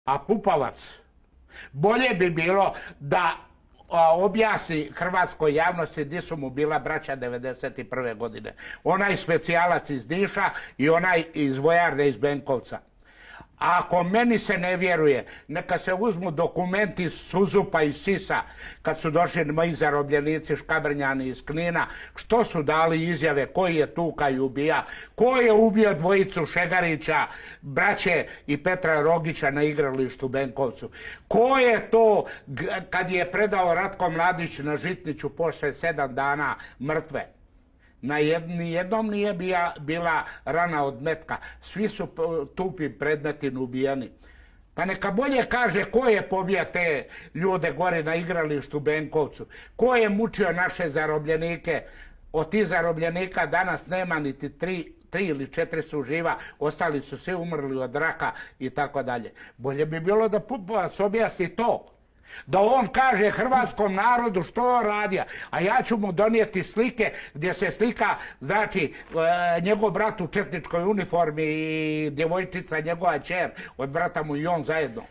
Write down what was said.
A Pupovac, bolje bi bilo da objasni hrvatskoj javnosti gdje su mu bila braća 1991. godine. Onaj specijalac iz Niša i onaj iz vojarne iz Benkovca. A ako meni se ne vjeruje, neka se uzmu dokumenti Suzupa i Sisa, kad su došli moji zarobljenici Škabrnjani iz Knina, što su dali izjave, koji je tuka i ubija, ko je ubio dvojicu Šegarića, braće i Petra Rogića na igralištu Benkovcu, ko je to, kad je predao Ratko Mladić na Žitniću poslije 7 dana mrtve. Nijednom nije bila rana od metka. Svi su tupi predmeti ubijeni. Pa neka bolje kaže ko je pobija te ljude gore na igralištu Benkovcu. Ko je mučio naše zarobljenike. Od tih zarobljenika danas nema niti 3 ili 4 su živa. Ostali su svi umrli od raka i tako dalje. Bolje bi bilo da Pupovac objasni to. Da on kaže hrvatskom narodu što on radi, a ja ću mu donijeti slike gdje se slika, znači, njegov brat u četničkoj uniformi i djevojčica, njegova ćer, od brata mu i on zajedno.